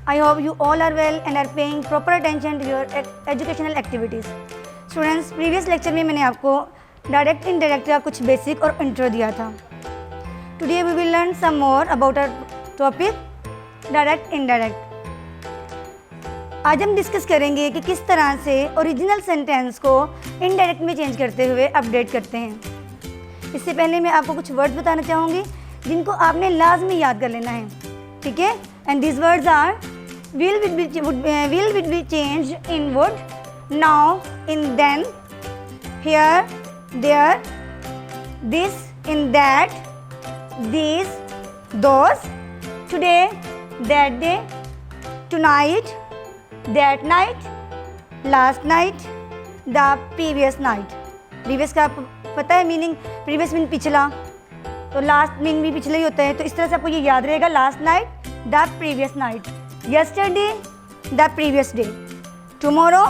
I hope you all are well and are paying proper attention to your educational activities. Students, previous lecture में मैंने आपको direct indirect का कुछ basic और intro दिया था. Today we will learn some more about our topic direct indirect. आज हम डिस्कस करेंगे कि किस तरह से ओरिजिनल सेंटेंस को इनडायरेक्ट में चेंज करते हुए अपडेट करते हैं. इससे पहले मैं आपको कुछ वर्ड्स बताना चाहूँगी जिनको आपने लाजमी याद कर लेना है. ठीक है? And this words are will will be changed in would, now, in then, here, there, this, in that, these, those, today, that day, tonight, that night, last night, the previous night. previous का आपको पता है meaning. previous mean पिछला, तो last mean भी पिछला ही होता है. तो इस तरह से आपको ये याद रहेगा. Last night, the previous night. yesterday, the previous day. tomorrow,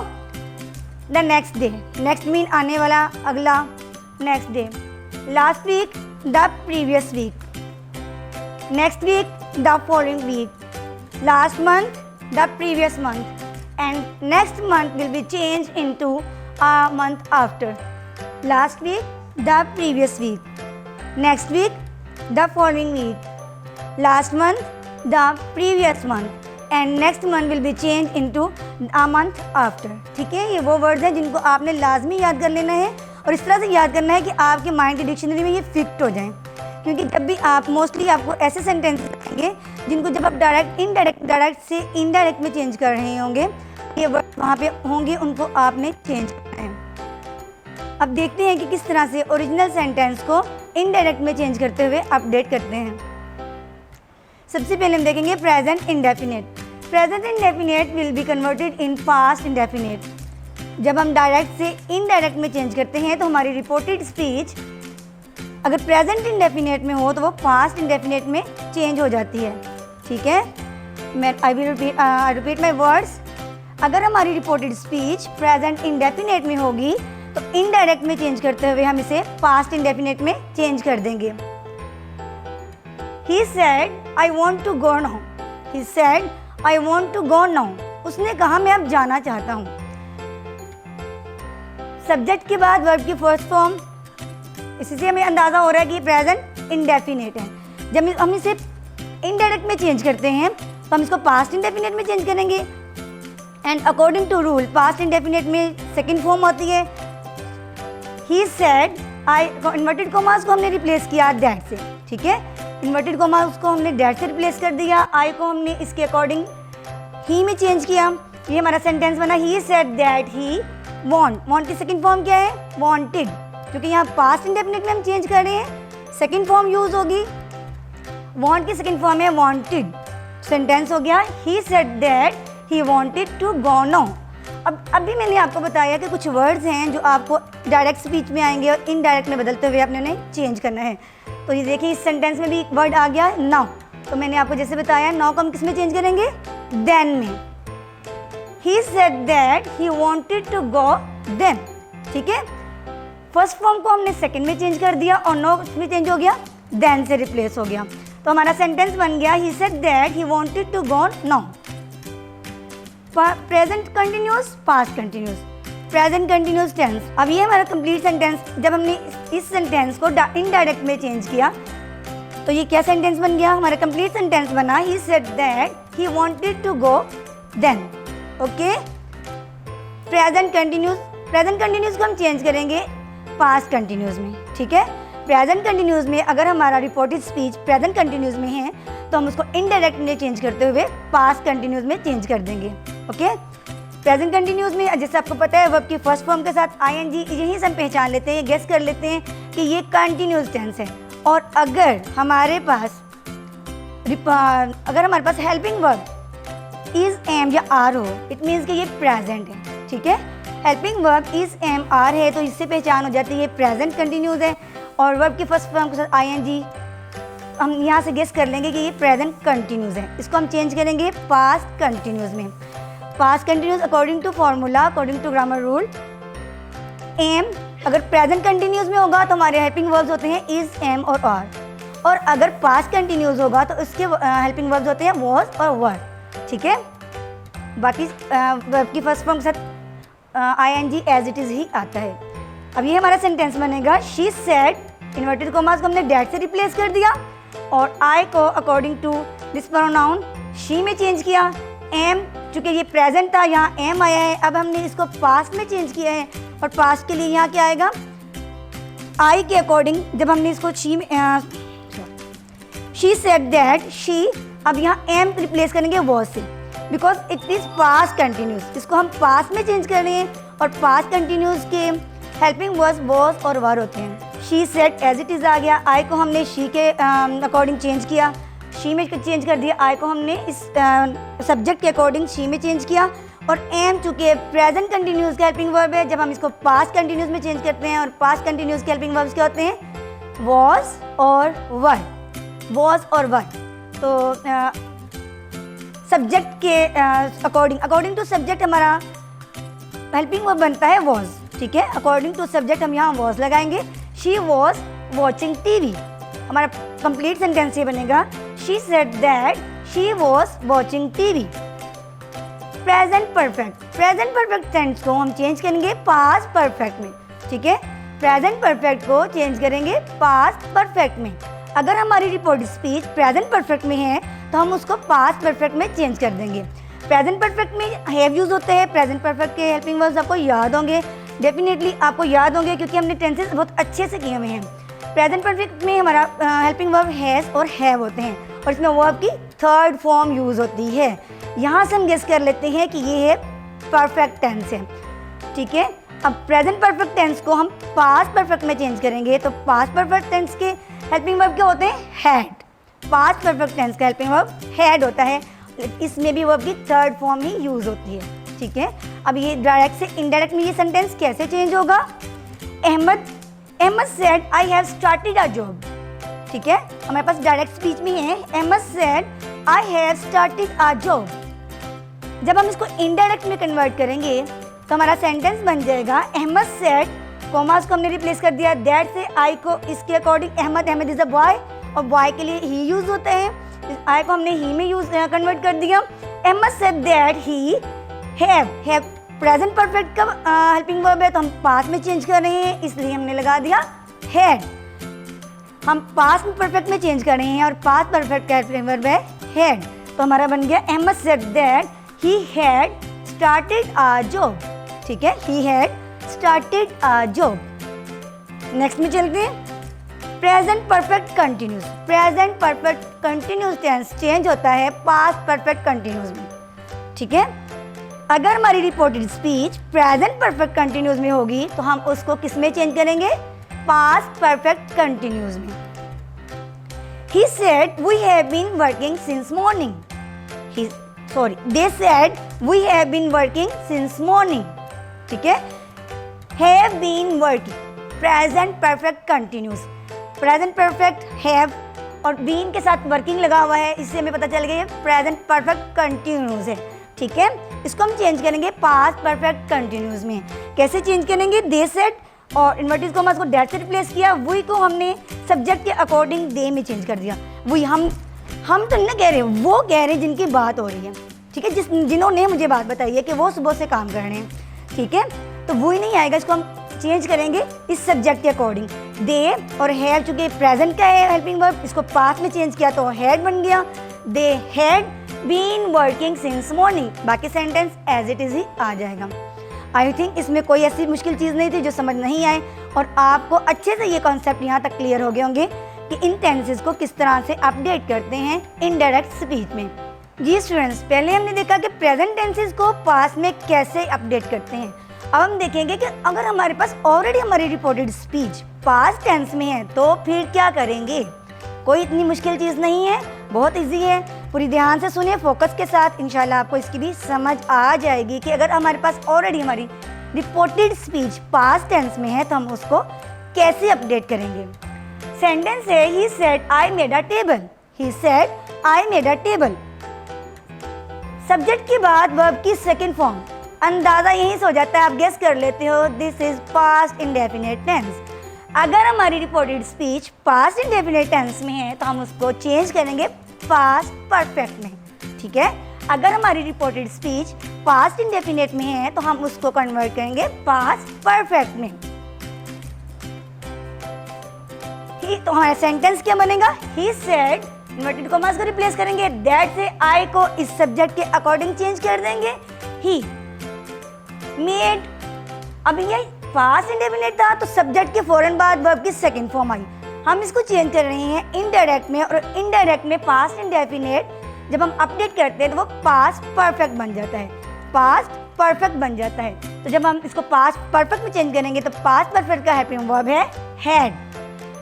the next day. next mean आने वाला, अगला, next day. last week, the previous week. next week, the following week. last month, the previous month. and next month will be changed into a month after. last week, the previous week. next week, the following week. last month, the previous month. And next month will be change into a month after. ठीक है? ये वो words हैं जिनको आपने लाजमी याद कर लेना है और इस तरह से याद करना है कि आपके माइंड की डिक्शनरी में ये फिक्ट हो जाएं. क्योंकि जब भी आप मोस्टली आपको ऐसे सेंटेंसेस आएंगे जिनको जब आप डायरेक्ट से इनडायरेक्ट में चेंज कर रहे होंगे, ये वर्ड वहाँ पे होंगे, उनको आपने चेंज करना है. अब देखते हैं कि किस तरह से ओरिजिनल सेंटेंस को इनडायरेक्ट में चेंज करते हुए अपडेट करते हैं. सबसे पहले हम देखेंगे present indefinite. Present indefinite will be converted in past indefinite. जब हम डायरेक्ट से इनडायरेक्ट में चेंज करते हैं तो हमारी रिपोर्टेड स्पीच अगर प्रेजेंट इंडेफिनिट में हो तो वो पास्ट इंडेफिनिट में चेंज हो जाती है. ठीक है? मैं आई रिपीट माई वर्ड्स. अगर हमारी रिपोर्टेड स्पीच प्रेजेंट इंडेफिनिट में होगी तो इनडायरेक्ट में चेंज करते हुए हम इसे पास्ट इंडेफिनिट में चेंज कर देंगे. He said, I want to go now. He said, I want to go now. उसने कहा मैं अब जाना चाहता हूँ. सब्जेक्ट के बाद वर्ब की फर्स्ट फॉर्म. इसी से हमें अंदाज़ा हो रहा है कि प्रेजेंट इंडेफिनिट है. जब हम इसे इनडायरेक्ट में चेंज करते हैं तो हम इसको पास्ट इंडेफिनिट में चेंज करेंगे. And according to rule past indefinite में सेकेंड फॉर्म होती है. He said, I inverted commas को हमने रिप्लेस किया दैट से. ठीक है? इन्वर्टेड कॉमा उसको हमने डैट से रिप्लेस कर दिया. आई को हमने इसके अकॉर्डिंग ही में चेंज किया. ये हमारा सेंटेंस बना. He said that he want की सेकंड फॉर्म क्या है? वांटेड. क्योंकि यहाँ पास्ट इंडेफिनिट में हम चेंज कर रहे हैं, सेकंड फॉर्म यूज होगी. वांट की सेकंड फॉर्म है वांटेड. सेंटेंस हो गया he said that he wanted to go now. अब अभी मैंने आपको बताया कि कुछ वर्ड्स हैं जो आपको डायरेक्ट स्पीच में आएंगे और इनडायरेक्ट में बदलते हुए आपने उन्हें चेंज करना है. तो ये देखिए इस सेंटेंस में भी एक वर्ड आ गया नाउ. तो मैंने आपको जैसे बताया नाउ को हम किस में चेंज करेंगे? देन में. He said that he wanted to go then. ठीक है? फर्स्ट फॉर्म को हमने सेकंड में चेंज कर दिया और नाउ में चेंज हो गया, देन से रिप्लेस हो गया. तो हमारा सेंटेंस बन गया he said that he wanted to go now. Present continuous, past continuous, present continuous tense. अब ये हमारा कंप्लीट सेंटेंस. जब हमने इस सेंटेंस को इनडायरेक्ट में चेंज किया तो ये क्या सेंटेंस बन गया? हमारा कंप्लीट सेंटेंस बना he said that he wanted to go then. Okay? Present continuous को हम चेंज करेंगे पास्ट कंटिन्यूस में. ठीक है? प्रेजेंट कंटिन्यूस में अगर हमारा रिपोर्टेड स्पीच प्रेजेंट कंटिन्यूस में है तो हम उसको इनडायरेक्ट में चेंज करते हुए पास्ट कंटिन्यूस में चेंज कर देंगे. ओके? प्रेजेंट कंटिन्यूस में जैसे आपको पता है वर्ब की फर्स्ट फॉर्म के साथ आईएनजी, यहीं से हम पहचान लेते हैं, गेस कर लेते हैं कि ये कंटिन्यूस टेंस है. और अगर हमारे पास हेल्पिंग वर्ब इज एम या आर हो, इट मीन्स कि ये प्रेजेंट है. ठीक है? Helping verb is am are है तो इससे पहचान हो जाती है ये प्रेजेंट कंटिन्यूस है. और वर्ब की फर्स्ट फॉर्म के साथ आईएनजी हम यहाँ से गेस कर लेंगे कि ये प्रेजेंट कंटिन्यूस है. इसको हम चेंज करेंगे पास्ट कंटिन्यूस में. Past continuous according to formula, according to grammar rule, am अगर प्रेजेंट कंटिन्यूस में होगा तो हमारे हेल्पिंग वर्ब्स होते हैं इज, एम और आर. और अगर पास्ट कंटिन्यूस होगा तो इसके हेल्पिंग वर्ब्स होते हैं वॉज और वर. ठीक है। बाकी वर्ब की फर्स्ट फॉर्म के साथ ing एज इट इज़ ही आता है। अब ये हमारा सेंटेंस बनेगा शी सेड, इन्वर्टेड कॉमास को हमने डैट से रिप्लेस कर दिया और आई को according to this pronoun she में चेंज किया। एम, चूँकि ये प्रेजेंट था यहाँ एम आया है, अब हमने इसको पास्ट में चेंज किया है और पास्ट के लिए यहाँ क्या आएगा, आई के अकॉर्डिंग जब हमने इसको शी सेड दैट शी, अब यहाँ एम रिप्लेस करेंगे वॉज से, because it is past continuous, इसको हम पास्ट में चेंज कर रहे हैं और पास्ट कंटिन्यूस के हेल्पिंग वर्ड्स वॉज और वर होते हैं। She said as it is आ गया, आई को हमने शी के अकॉर्डिंग चेंज किया, शी में चेंज कर दिया, आई को हमने इस सब्जेक्ट के अकॉर्डिंग शी में चेंज किया और एम चूँकि प्रेजेंट कंटिन्यूस का हेल्पिंग वर्ब है, जब हम इसको पास्ट कंटिन्यूस में चेंज करते हैं और पास्ट कंटिन्यूस के हेल्पिंग वर्ब्स क्या होते हैं, वॉज और वर, वॉज और वर। तो सब्जेक्ट के अकॉर्डिंग टू सब्जेक्ट हमारा हेल्पिंग वर्ब बनता है वॉज, ठीक है। अकॉर्डिंग टू सब्जेक्ट हम यहाँ वॉज लगाएंगे। शी वॉज वॉचिंग टीवी, हमारा कंप्लीट सेंटेंस ये बनेगा she said that she was watching TV. Present perfect tense को हम चेंज करेंगे पास्ट परफेक्ट में, ठीक है। प्रेजेंट परफेक्ट को चेंज करेंगे पास्ट परफेक्ट में। अगर हमारी रिपोर्टेड स्पीच प्रेजेंट परफेक्ट में है तो हम उसको पास्ट परफेक्ट में चेंज कर देंगे। प्रेजेंट परफेक्ट में हैव यूज होते हैं, प्रेजेंट परफेक्ट के हेल्पिंग वर्ब्स आपको याद होंगे, डेफिनेटली आपको याद होंगे क्योंकि हमने टेंसेस बहुत अच्छे से किए हुए हैं। प्रेजेंट परफेक्ट में हमारा हेल्पिंग वर्ब हैज़ और हैव होते हैं और इसमें वर्ब की थर्ड फॉर्म यूज़ होती है। यहाँ से हम गेस कर लेते हैं कि ये है परफेक्ट टेंस है, ठीक है। अब प्रेजेंट परफेक्ट टेंस को हम पास्ट परफेक्ट में चेंज करेंगे तो पास्ट परफेक्ट टेंस के हेल्पिंग वर्ब क्या होते हैं, हैड। पास्ट परफेक्ट टेंस का हेल्पिंग वर्ब हैड होता है, इसमें भी वर्ब की थर्ड फॉर्म ही यूज़ होती है, ठीक है। अब ये डायरेक्ट से इनडायरेक्ट में ये सेंटेंस कैसे चेंज होगा, Ahmad said I have started a job, ठीक है। हमारे पास डायरेक्ट स्पीच में है Ahmad said I have started a job. जब हम इसको इनडायरेक्ट में कन्वर्ट करेंगे तो हमारा सेंटेंस बन जाएगा अहमद सेड, कॉमास को हमने रिप्लेस कर दिया दैट से, आई को इसके according Ahmad is a boy और बॉय के लिए ही यूज होता है, आई को हमने ही में यूज कन्वर्ट कर दिया। Ahmad said that he have present perfect का हेल्पिंग वर्ब है तो हम पास्ट में चेंज कर रहे हैं, इसलिए हमने लगा दिया हैड। हम पास्ट में परफेक्ट में चेंज कर रहे हैं और पास्ट परफेक्ट का हेल्पिंग वर्ब है हैड, तो हमारा बन गया Ahmad said that he had started a job, ठीक है। He had started a job. Next में चलते हैं present perfect continuous. Present perfect continuous tense change होता है पास्ट परफेक्ट कंटिन्यूस में, ठीक है। अगर हमारी reported speech present perfect continuous में होगी तो हम उसको किस में चेंज करेंगे, पास्ट परफेक्ट कंटिन्यूस में। He said we have been working since morning. They said we have been working since morning. ठीक है, have been working present perfect continuous. Present perfect have और बीन के साथ वर्किंग लगा हुआ है, इससे हमें पता चल गया प्रेजेंट परफेक्ट कंटिन्यूस है, ठीक है। इसको हम चेंज करेंगे पास्ट परफेक्ट कंटिन्यूस में। कैसे चेंज करेंगे, दे सेड और इन्वर्टेड कॉमास को दैट से रिप्लेस किया, वी को हमने सब्जेक्ट के अकॉर्डिंग दे में चेंज कर दिया। वही हम तो नहीं कह रहे, वो कह रहे हैं जिनकी बात हो रही है, ठीक है, जिन्होंने मुझे बात बताई है कि वो सुबह से काम कर रहे हैं, ठीक है। तो वही नहीं आएगा, इसको हम चेंज करेंगे इस सब्जेक्ट के अकॉर्डिंग। दे और हैव चूँकि प्रेजेंट का है हेल्पिंग वर्ब, इसको पास्ट में चेंज किया तो हैड बन गया। They had been working since morning, बाकी सेंटेंस एज इट इज़ ही आ जाएगा। आई थिंक इसमें कोई ऐसी मुश्किल चीज़ नहीं थी जो समझ नहीं आए और आपको अच्छे से ये कॉन्सेप्ट यहाँ तक क्लियर हो गए होंगे कि इन टेंसेस को किस तरह से अपडेट करते हैं इनडायरेक्ट स्पीच में। जी स्टूडेंट्स, पहले हमने देखा कि प्रेजेंट टेंसेस को पास्ट में कैसे अपडेट करते हैं। अब हम देखेंगे कि अगर हमारे पास ऑलरेडी हमारी रिपोर्टेड स्पीच पास्ट टेंस में है तो फिर क्या करेंगे। कोई इतनी मुश्किल चीज़ नहीं है, बहुत इजी है। पूरी ध्यान से सुनिए फोकस के साथ, इंशाल्लाह आपको इसकी भी समझ आ जाएगी कि अगर हमारे पास ऑलरेडी हमारी रिपोर्टेड स्पीच पास्ट टेंस में है तो हम उसको कैसे अपडेट करेंगे। सेंटेंस है he said I made a table. He said I made a table. Subject के बाद वर्ब की सेकंड फॉर्म, अंदाज़ा यहीं से हो जाता है, आप गेस कर लेते हो, this is past indefinite tense. अगर हमारी reported speech past indefinite tense में है तो हम उसको चेंज करेंगे पास्ट परफेक्ट में, ठीक है। अगर हमारी रिपोर्टेड स्पीच पास्ट इंडेफिनिट में है तो हम उसको कन्वर्ट करेंगे पास्ट परफेक्ट में। तो हमारा सेंटेंस क्या बनेगा? ही सेड, इन्वर्टेड कॉमास को रिप्लेस करेंगे, दैट से आई को इस सब्जेक्ट के अकॉर्डिंग चेंज कर देंगे। ही मेड, अब ये पास्ट इंडेफिनिट था तो सब्जेक्ट के फौरन बाद वर्ब की सेकंड फॉर्म आई। हम इसको चेंज कर रहे हैं इनडायरेक्ट में, और इनडायरेक्ट में पास्ट इंडेफिनिट जब हम अपडेट करते हैं तो वो पास्ट परफेक्ट बन जाता है, पास्ट परफेक्ट बन जाता है। तो जब हम इसको पास्ट परफेक्ट में चेंज करेंगे तो पास्ट परफेक्ट का हेल्पिंग वर्ब है हैड।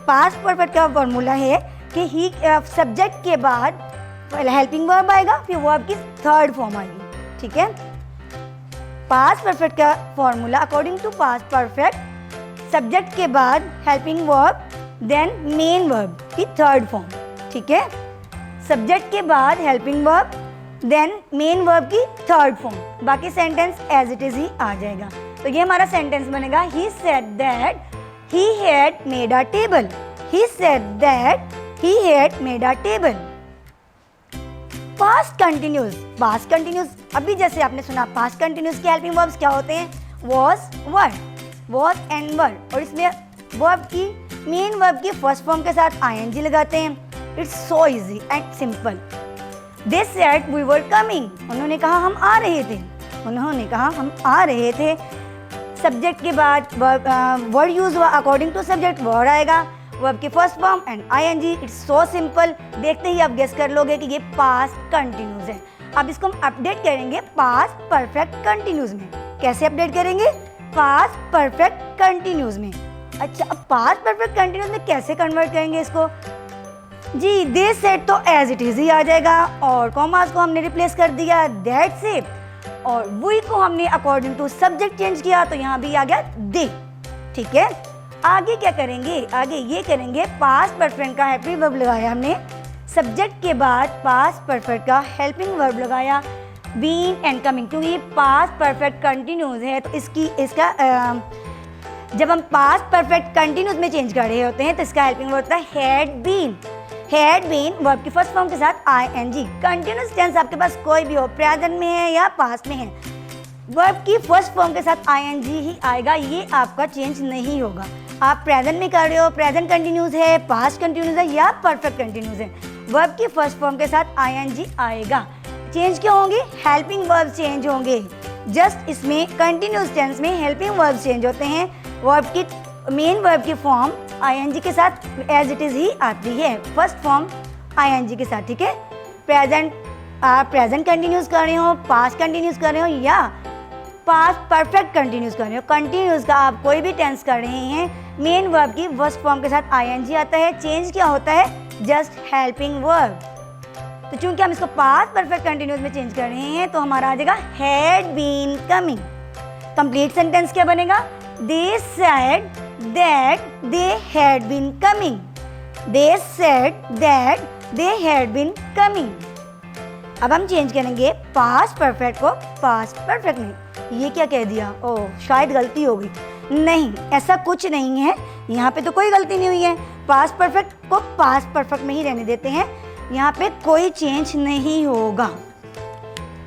पास्ट परफेक्ट का फॉर्मूला है कि ही सब्जेक्ट के बाद पहले हेल्पिंग वर्ब आएगा, फिर वर्ब की थर्ड फॉर्म आएगी, ठीक है। पास्ट परफेक्ट का formula according to past perfect, subject के बाद helping verb then main verb की थर्ड फॉर्म, ठीक है। सब्जेक्ट के बाद helping verb then main verb की थर्ड फॉर्म, बाकी सेंटेंस एज इट इज ही आ जाएगा। तो ये हमारा सेंटेंस बनेगा, he said that he had made a table. He said that he had made a table. Past continuous, past continuous, अभी जैसे आपने सुना past continuous के helping verbs क्या होते हैं? Was, were, was and were, और इसमें verb की main verb की first form के साथ ing लगाते हैं। It's so easy and simple. They said we were coming. उन्होंने कहा हम आ रहे थे, उन्होंने कहा हम आ रहे थे। सब्जेक्ट के बाद वर्ड यूज हुआ अकॉर्डिंग टू सब्जेक्ट, वर्ड आएगा, वर्ब की first form and ING. It's so simple, देखते ही आप गेस कर लोगे कि ये पास्ट कंटिन्यूज है। अब इसको हम अपडेट करेंगे पास्ट परफेक्ट कंटिन्यूज में। कैसे अपडेट करेंगे? पास्ट परफेक्ट कंटिन्यूज में। अच्छा, अब पास्ट परफेक्ट कंटिन्यूज में कैसे कन्वर्ट करेंगे इसको? जी, दे सेड तो एज इट इज ही आ जाएगा, और कॉमास को हमने रिप्लेस कर दिया दैट से, और वी को हमने अकॉर्डिंग टू सब्जेक्ट चेंज किया तो यहाँ भी आ गया दे, ठीक है। आगे क्या करेंगे? आगे ये करेंगे, पास्ट परफेक्ट का हेल्पिंग वर्ब लगाया हमने, सब्जेक्ट के बाद पास्ट परफेक्ट का हेल्पिंग वर्ब लगाया, बीन एंड कमिंग, क्योंकि ये पास्ट परफेक्ट कंटिन्यूज है तो इसका जब हम पास्ट परफेक्ट कंटिन्यूज में चेंज कर रहे होते हैं तो इसका हेल्पिंग वर्ब होता है had been. Had been verb की फर्स्ट फॉर्म के साथ आईएनजी। कंटिन्यूस टेंस आपके पास कोई भी हो, प्रेजेंट में है या पास्ट में है, वर्ब की फर्स्ट फॉर्म के साथ आईएनजी ही आएगा, ये आपका चेंज नहीं होगा। आप प्रेजेंट में कर रहे हो, प्रेजेंट कंटिन्यूस है, पास्ट कंटिन्यूस है या परफेक्ट कंटिन्यूस है, वर्ब की फर्स्ट फॉर्म के साथ आईएनजी आएगा। चेंज क्या होंगे? हेल्पिंग वर्ब चेंज होंगे। जस्ट इसमें कंटिन्यूस टेंस में हेल्पिंग वर्ब चेंज होते हैं, वर्ब की मेन वर्ब की फॉर्म आईएनजी के साथ एज इट इज ही आती है, फर्स्ट फॉर्म आईएनजी के साथ, ठीक है। प्रेजेंट, आप प्रेजेंट कंटिन्यूस कर रहे हो, पास्ट कंटिन्यूस कर रहे हो या पास्ट परफेक्ट कंटिन्यूस कर रहे हो, कंटिन्यूस का आप कोई भी टेंस कर रहे हैं, मेन वर्ब की फर्स्ट फॉर्म के साथ आईएनजी आता है। चेंज क्या होता है? Just helping verb. तो चूंकि हम इसको पास्ट परफेक्ट कंटिन्यूस में चेंज कर रहे हैं तो हमारा आ जाएगा had been coming. Complete sentence क्या बनेगा? They said that they had been coming. They said that they had been coming. अब हम चेंज करेंगे पास्ट परफेक्ट को पास्ट परफेक्ट में। ये क्या कह दिया? ओह, शायद गलती हो गई। नहीं, ऐसा कुछ नहीं है, यहाँ पे तो कोई गलती नहीं हुई है। पास्ट परफेक्ट को पास्ट परफेक्ट में ही रहने देते हैं, यहाँ पे कोई चेंज नहीं होगा,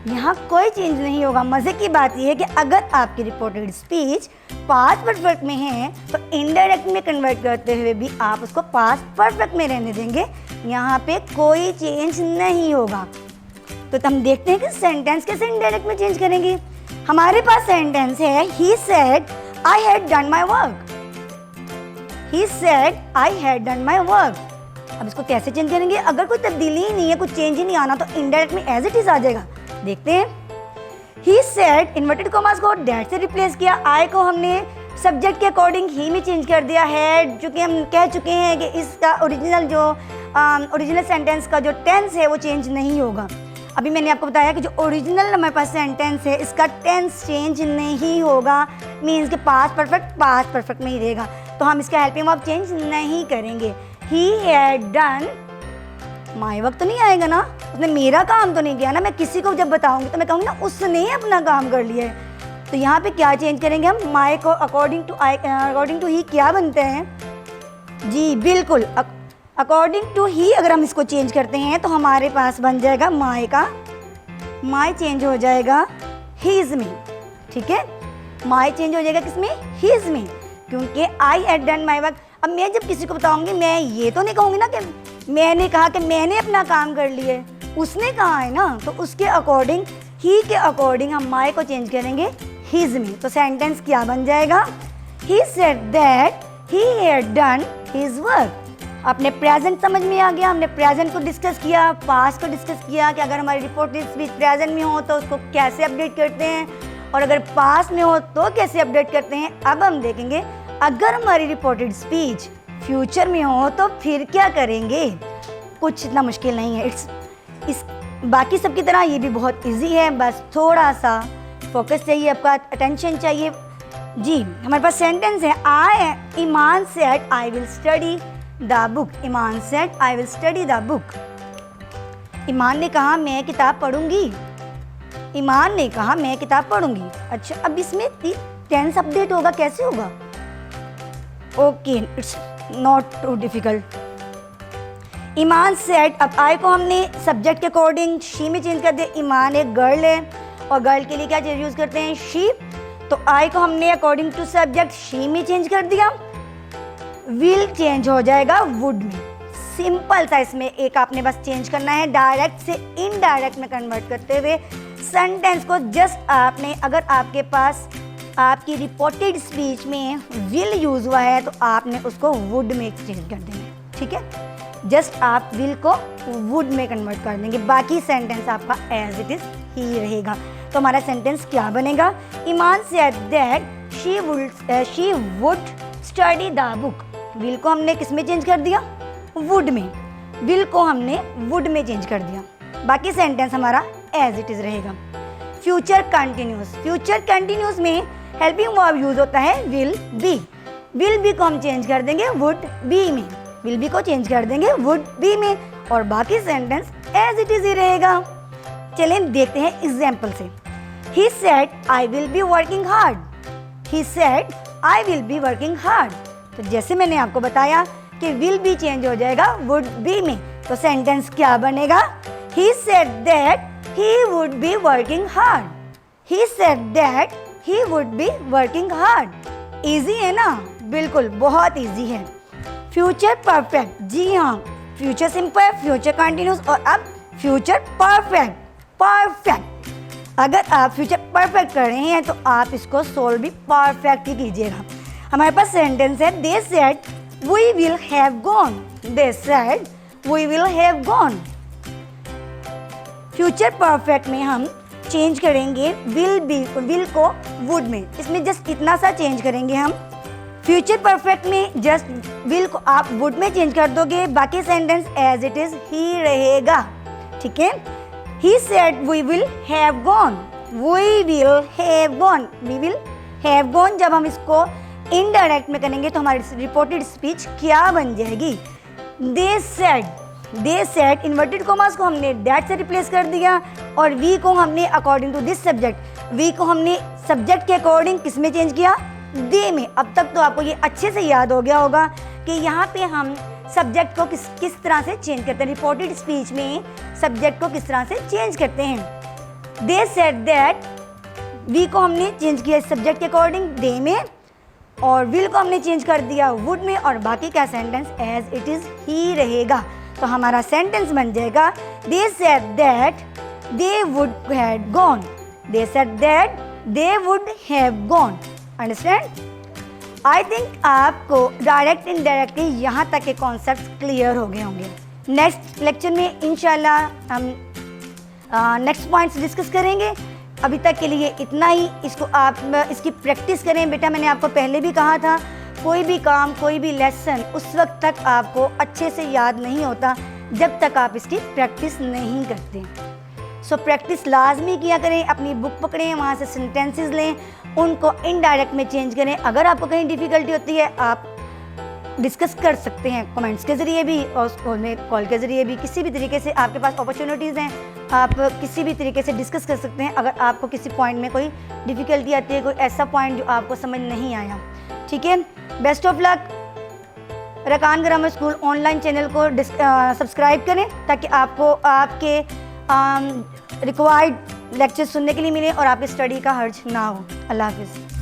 यहाँ कोई चेंज नहीं होगा। मज़े की बात यह है कि अगर आपकी रिपोर्टेड स्पीच पास्ट परफेक्ट में है तो इनडायरेक्ट में कन्वर्ट करते हुए भी आप उसको पास्ट परफेक्ट में रहने देंगे, यहाँ पे कोई चेंज नहीं होगा। तो हम देखते हैं कि सेंटेंस कैसे इनडायरेक्ट में चेंज करेंगे। हमारे पास सेंटेंस है, he said I had done my work. He said I had done my work. अब इसको कैसे चेंज करेंगे? अगर कोई तब्दीली ही नहीं है, कुछ चेंज ही नहीं आना, तो इनडायरेक्ट में एज इट इज आ जाएगा। देखते हैं, ही सेड इन्वर्टेड कॉमास को दैट से रिप्लेस किया, आई को हमने सब्जेक्ट के अकॉर्डिंग ही में चेंज कर दिया, हैड, चूँकि हम कह चुके हैं कि इसका ओरिजिनल सेंटेंस का जो टेंस है वो चेंज नहीं होगा। अभी मैंने आपको बताया कि जो ओरिजिनल हमारे पास सेंटेंस है इसका टेंस चेंज नहीं होगा, मीन्स कि पास्ट परफेक्ट में ही रहेगा, तो हम इसका हेल्पिंग वर्ब चेंज नहीं करेंगे। He had done my work तो नहीं आएगा ना, उसने मेरा काम तो नहीं किया ना। मैं किसी को जब बताऊंगी तो मैं कहूँगी ना उसने अपना काम कर लिया है। तो यहाँ पे क्या चेंज करेंगे हम? माई को अकॉर्डिंग टू ही क्या बनते हैं? जी बिल्कुल, अकॉर्डिंग टू ही अगर हम इसको चेंज करते हैं तो हमारे पास बन जाएगा माई का माई चेंज हो जाएगा हीज़ में, ठीक है। माई चेंज हो जाएगा किसमें, हीज़ में, क्योंकि I had done my work. अब मैं जब किसी को बताऊंगी, मैं ये तो नहीं कहूँगी ना कि मैंने कहा कि मैंने अपना काम कर लिया है, उसने कहा है ना, तो उसके अकॉर्डिंग, ही के अकॉर्डिंग हम माई को चेंज करेंगे हीज़ में। तो सेंटेंस क्या बन जाएगा, ही said that he had done his work. अपने प्रेजेंट समझ में आ गया, हमने प्रेजेंट को डिस्कस किया, पास्ट को डिस्कस किया कि अगर हमारी रिपोर्टेड स्पीच प्रेजेंट में हो तो उसको कैसे अपडेट करते हैं, और अगर पास्ट में हो तो कैसे अपडेट करते हैं। अब हम देखेंगे अगर हमारी रिपोर्टेड स्पीच फ्यूचर में हो तो फिर क्या करेंगे। कुछ इतना मुश्किल नहीं है, इस बाकी सब की तरह ये भी बहुत इजी है, बस थोड़ा सा फोकस चाहिए, आपका अटेंशन चाहिए। जी, हमारे पास सेंटेंस है, Iman said I will study the book. Iman said I will study the book. Iman ने कहा मैं किताब पढ़ूंगी। ईमान ने कहा मैं किताब पढ़ूंगी। अच्छा, अब इसमें टेंस अपडेट होगा, कैसे होगा? Okay, it's not too difficult. Iman said, अब आई को हमने सब्जेक्ट के अकॉर्डिंग शी में चेंज कर दिया। ईमान एक गर्ल है और गर्ल के लिए क्या यूज़ करते हैं, शी। तो आई को हमने अकॉर्डिंग टू सब्जेक्ट शी में चेंज कर दिया। विल चेंज हो जाएगा वुड में। सिंपल सा इसमें एक आपने बस चेंज करना है, डायरेक्ट से इनडायरेक्ट में कन्वर्ट करते हुए सेंटेंस को। जस्ट आपने, अगर आपके पास आपकी रिपोर्टेड स्पीच में विल यूज़ हुआ है तो आपने उसको वुड में चेंज कर देना है, ठीक है। जस्ट आप विल को वुड में कन्वर्ट कर देंगे, बाकी सेंटेंस आपका एज इट इज़ ही रहेगा। तो हमारा सेंटेंस क्या बनेगा, Iman said that she would study the book. Will को हमने किस में चेंज कर दिया, वुड में। विल को हमने वुड में चेंज कर दिया, बाकी सेंटेंस हमारा एज इट इज़ रहेगा। Future continuous. फ्यूचर कंटिन्यूस में हेल्पिंग वर्ब यूज होता है विल बी। विल बी को हम चेंज कर देंगे वुड बी में। विल बी को चेंज कर देंगे वुड बी में, और बाकी सेंटेंस एज इट इज़ ही रहेगा। चलें देखते हैं एग्जाम्पल से। He said I will be working hard. He said I will be working hard. तो जैसे मैंने आपको बताया कि विल बी चेंज हो जाएगा वुड बी में, तो सेंटेंस क्या बनेगा, he said that he would be working hard. He said that he would be working hard. Easy है ना, बिल्कुल बहुत इजी है। फ्यूचर परफेक्ट, जी हाँ, फ्यूचर सिंपल, फ्यूचर कंटिन्यूस, और अब फ्यूचर परफेक्ट। परफेक्ट, अगर आप फ्यूचर परफेक्ट कर रहे हैं तो आप इसको सोल्व भी परफेक्ट ही कीजिएगा। हमारे पास सेंटेंस है, they said we will have gone. They said we will have gone. Future perfect में हम चेंज करेंगे विल को वुड में। इसमें जस्ट इतना सा चेंज करेंगे हम। फ्यूचर परफेक्ट में जस्ट विल को आप वुड में चेंज कर दोगे, बाकी सेंटेंस एज इट इज ही रहेगा, ठीक है। He said we will have gone. We will have gone. We will have gone जब हम इसको इनडायरेक्ट में करेंगे तो हमारी रिपोर्टेड स्पीच क्या बन जाएगी, they said. They said inverted commas को हमने दैट से रिप्लेस कर दिया, और वी को हमने according to this subject, we को हमने सब्जेक्ट के अकॉर्डिंग किस में चेंज किया, दे में। अब तक तो आपको ये अच्छे से याद हो गया होगा कि यहाँ पे हम सब्जेक्ट को किस तरह से चेंज करते हैं, रिपोर्टेड स्पीच में सब्जेक्ट को किस तरह से चेंज करते हैं। दे सेड दैट, वी को हमने चेंज किया सब्जेक्ट के अकॉर्डिंग दे में, और विल को हमने चेंज कर दिया वुड में, और बाकी का सेंटेंस एज इट इज़ ही रहेगा। तो हमारा सेंटेंस बन जाएगा, they said that they would have gone. They said that they would have gone. Understand? I think आपको डायरेक्ट इनडायरेक्टली यहाँ तक के कॉन्सेप्ट क्लियर हो गए होंगे। नेक्स्ट लेक्चर में इंशाल्लाह हम नेक्स्ट पॉइंट्स डिस्कस करेंगे। अभी तक के लिए इतना ही। इसको आप इसकी प्रैक्टिस करें बेटा। मैंने आपको पहले भी कहा था, कोई भी काम, कोई भी लेसन उस वक्त तक आपको अच्छे से याद नहीं होता जब तक आप इसकी प्रैक्टिस नहीं करते। सो प्रैक्टिस लाजमी किया करें। अपनी बुक पकड़ें, वहाँ से सेंटेंसेस लें, उनको इनडायरेक्ट में चेंज करें। अगर आपको कहीं डिफ़िकल्टी होती है आप डिस्कस कर सकते हैं कमेंट्स के ज़रिए भी और कॉल के ज़रिए भी। किसी भी तरीके से आपके पास अपॉर्चुनिटीज़ हैं, आप किसी भी तरीके से डिस्कस कर सकते हैं अगर आपको किसी पॉइंट में कोई डिफ़िकल्टी आती है, कोई ऐसा पॉइंट जो आपको समझ नहीं आया। ठीक है, best of luck. Rakan grammar school online channel को सब्सक्राइब करें ताकि आपको आपके रिक्वायर्ड लेक्चर सुनने के लिए मिले और आपकी स्टडी का हर्ज ना हो। अल्लाह हाफिज़।